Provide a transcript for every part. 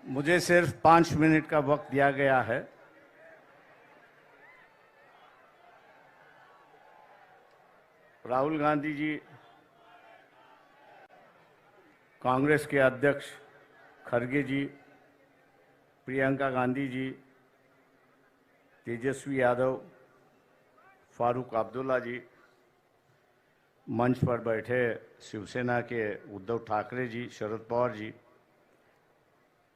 मुझे सिर्फ 5 मिनट का वक्त दिया गया है। राहुल गांधी जी, कांग्रेस के अध्यक्ष खड़गे जी, प्रियंका गांधी जी, तेजस्वी यादव, फारूक अब्दुल्ला जी, मंच पर बैठे शिवसेना के उद्धव ठाकरे जी, शरद पवार जी,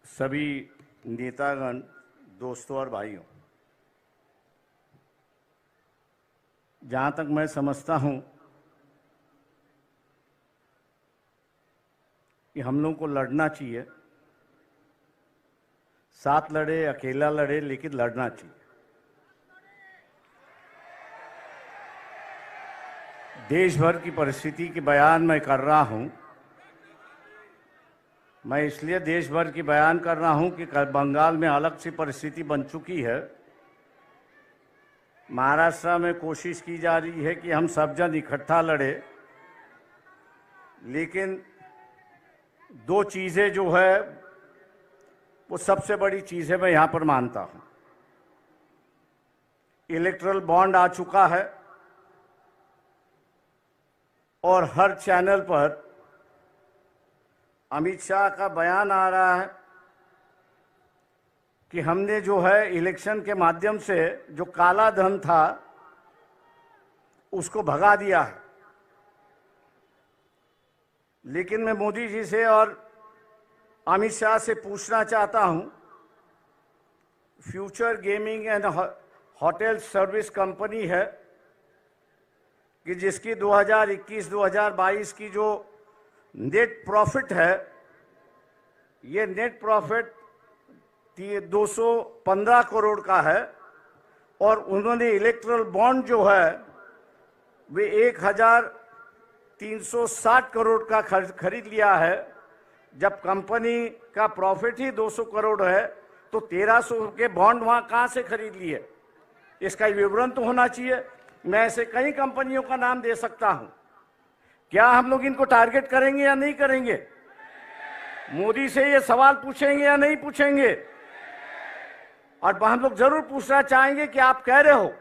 सभी नेतागण, दोस्तों और भाइयों, जहाँ तक मैं समझता हूँ कि हम लोगों को लड़ना चाहिए। साथ लड़े, अकेला लड़े, लेकिन लड़ना चाहिए। देश भर की परिस्थिति की बयान मैं कर रहा हूँ। मैं इसलिए देश भर की बयान कर रहा हूँ कि बंगाल में अलग सी परिस्थिति बन चुकी है। महाराष्ट्र में कोशिश की जा रही है कि हम सब जन इकट्ठा लड़े, लेकिन दो चीज़ें जो है वो सबसे बड़ी चीज़ है, मैं यहाँ पर मानता हूँ। इलेक्टोरल बॉन्ड आ चुका है और हर चैनल पर अमित शाह का बयान आ रहा है कि हमने जो है इलेक्शन के माध्यम से जो काला धन था उसको भगा दिया है। लेकिन मैं मोदी जी से और अमित शाह से पूछना चाहता हूं, future gaming and hotel service company है कि जिसकी 2021-2022 की जो नेट प्रॉफिट है, ये नेट प्रॉफिट 215 करोड़ का है और उन्होंने इलेक्ट्रल बॉन्ड जो है वे 1360 करोड़ का खरीद लिया है। जब कंपनी का प्रॉफिट ही 200 करोड़ है तो 1300 के बॉन्ड वहां कहां से खरीद लिए? इसका विवरण तो होना चाहिए। मैं ऐसे कई कंपनियों का नाम दे सकता हूं। क्या हम लोग इनको टारगेट करेंगे या नहीं करेंगे? मोदी से ये सवाल पूछेंगे या नहीं पूछेंगे? और हम लोग जरूर पूछना चाहेंगे कि आप कह रहे हो,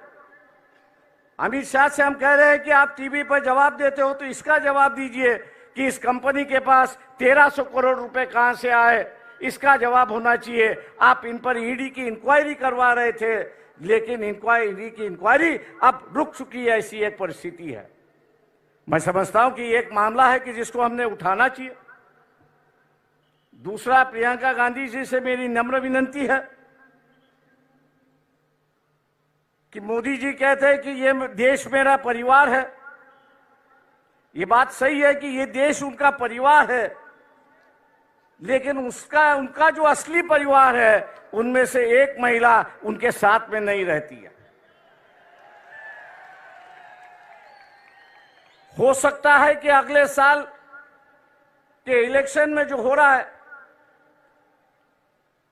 अमित शाह से हम कह रहे हैं कि आप टीवी पर जवाब देते हो, तो इसका जवाब दीजिए कि इस कंपनी के पास 1300 करोड़ रुपए कहां से आए, इसका जवाब होना चाहिए। आप इन पर ईडी की इंक्वायरी करवा रहे थे, लेकिन ईडी की इंक्वायरी अब रुक चुकी है। ऐसी एक परिस्थिति है। मैं समझता हूं कि एक मामला है कि जिसको हमने उठाना चाहिए। दूसरा, प्रियंका गांधी जी से मेरी नम्र विनती है कि मोदी जी कहते हैं कि ये देश मेरा परिवार है। ये बात सही है कि ये देश उनका परिवार है, लेकिन उनका जो असली परिवार है उनमें से एक महिला उनके साथ में नहीं रहती है। हो सकता है कि अगले साल के इलेक्शन में जो हो रहा है,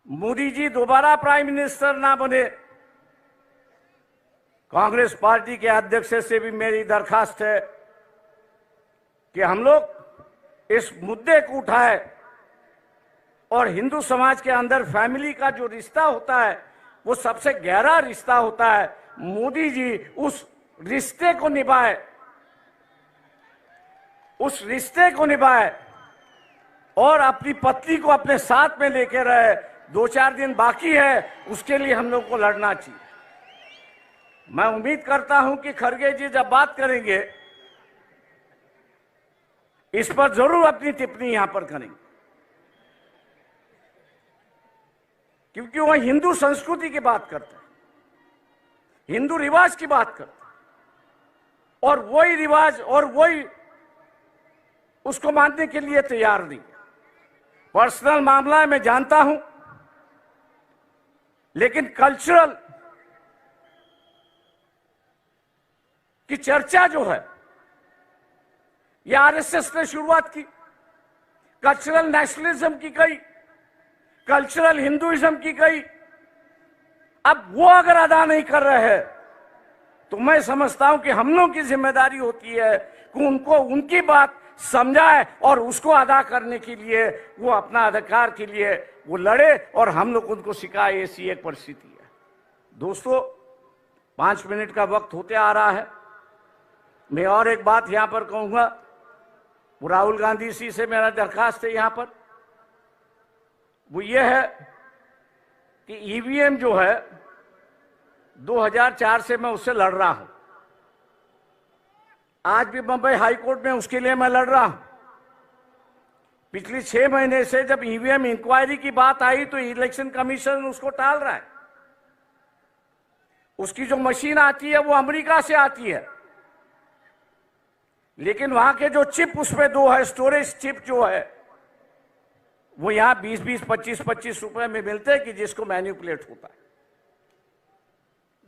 मोदी जी दोबारा प्राइम मिनिस्टर ना बने। कांग्रेस पार्टी के अध्यक्ष से भी मेरी दरखास्त है कि हम लोग इस मुद्दे को उठाए और हिंदू समाज के अंदर फैमिली का जो रिश्ता होता है वो सबसे गहरा रिश्ता होता है। मोदी जी उस रिश्ते को निभाए, उस रिश्ते को निभाए और अपनी पत्नी को अपने साथ में लेके रहे। 2-4 दिन बाकी है, उसके लिए हम लोग को लड़ना चाहिए। मैं उम्मीद करता हूं कि खड़गे जी जब बात करेंगे इस पर जरूर अपनी टिप्पणी यहां पर करेंगे, क्योंकि वह हिंदू संस्कृति की बात करते हैं, हिंदू रिवाज की बात करते हैं और वही रिवाज और वही उसको मानने के लिए तैयार नहीं। पर्सनल मामला है, मैं जानता हूं, लेकिन कल्चरल की चर्चा जो है ये आरएसएस ने शुरुआत की, कल्चरल नेशनलिज्म की गई, कल्चरल हिंदुइज्म की गई। अब वो अगर अदा नहीं कर रहे हैं तो मैं समझता हूं कि हम लोगों की जिम्मेदारी होती है कि उनको उनकी बात समझा है और उसको अदा करने के लिए वो अपना अधिकार के लिए वो लड़े और हम लोग उनको सिखाए, ऐसी एक परिस्थिति है। दोस्तों, 5 मिनट का वक्त होते आ रहा है। मैं और एक बात यहां पर कहूंगा, वो राहुल गांधी जी से मेरा दरखास्त है यहां पर, वो ये है कि ईवीएम जो है 2004 से मैं उससे लड़ रहा हूं, आज भी बंबई हाई कोर्ट में उसके लिए मैं लड़ रहा हूं। पिछले 6 महीने से जब ईवीएम इंक्वायरी की बात आई तो इलेक्शन कमीशन उसको टाल रहा है। उसकी जो मशीन आती है वो अमेरिका से आती है, लेकिन वहां के जो चिप उसमें 2 है, स्टोरेज चिप जो है, वो यहां 20-20, 25-25 रुपए में मिलते हैं कि जिसको मैनिपुलेट होता है।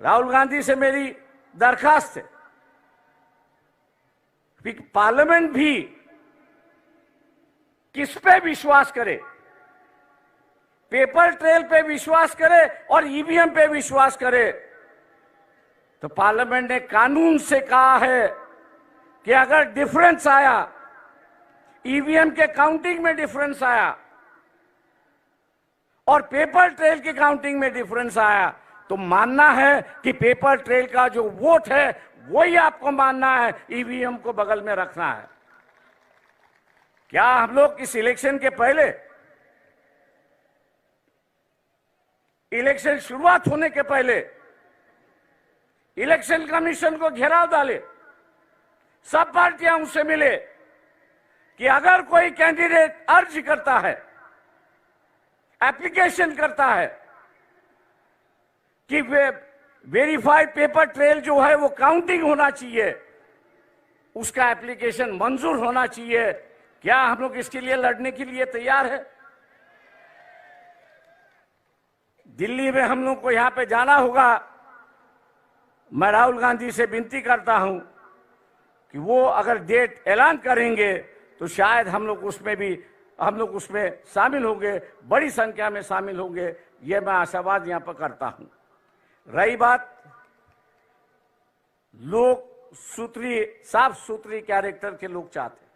राहुल गांधी से मेरी दरखास्त है कि पार्लियामेंट भी किस पे विश्वास करे, पेपर ट्रेल पे विश्वास करे और ईवीएम पे विश्वास करे। तो पार्लियामेंट ने कानून से कहा है कि अगर डिफरेंस आया, ईवीएम के काउंटिंग में डिफरेंस आया और पेपर ट्रेल की काउंटिंग में डिफरेंस आया, तो मानना है कि पेपर ट्रेल का जो वोट है वही आपको मानना है, ईवीएम को बगल में रखना है। क्या हम लोग इस इलेक्शन के पहले, इलेक्शन शुरुआत होने के पहले इलेक्शन कमीशन को घेराव डाले, सब पार्टियां उससे मिले कि अगर कोई कैंडिडेट अर्ज करता है, एप्लीकेशन करता है कि वेरीफाइड पेपर ट्रेल जो है वो काउंटिंग होना चाहिए, उसका एप्लीकेशन मंजूर होना चाहिए। क्या हम लोग इसके लिए लड़ने के लिए तैयार है? दिल्ली में हम लोग को यहां पे जाना होगा। मैं राहुल गांधी से विनती करता हूं कि वो अगर डेट ऐलान करेंगे तो शायद हम लोग उसमें शामिल होंगे, बड़ी संख्या में शामिल होंगे, ये मैं आशावाद यहां पर करता हूं। रही बात लोग साफ सुथरी कैरेक्टर के लोग चाहते हैं।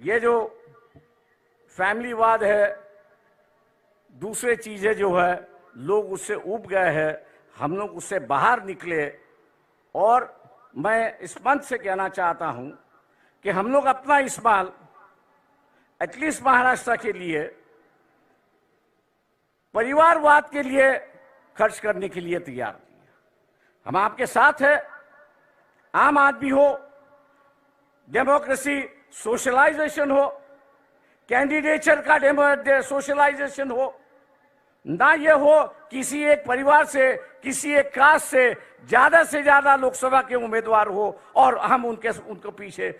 ये जो फैमिलीवाद है, दूसरे चीजें जो है, लोग उससे ऊब गए हैं, हम लोग उससे बाहर निकले। और मैं इस मंच से कहना चाहता हूं कि हम लोग अपना इस्तेमाल एटलीस्ट महाराष्ट्र के लिए परिवारवाद के लिए खर्च करने के लिए तैयार नहीं है। हम आपके साथ हैं। आम आदमी हो, डेमोक्रेसी सोशलाइजेशन हो, कैंडिडेचर का सोशलाइजेशन हो, ना ये हो किसी एक परिवार से, किसी एक कास्ट से ज्यादा लोकसभा के उम्मीदवार हो और हम उनके पीछे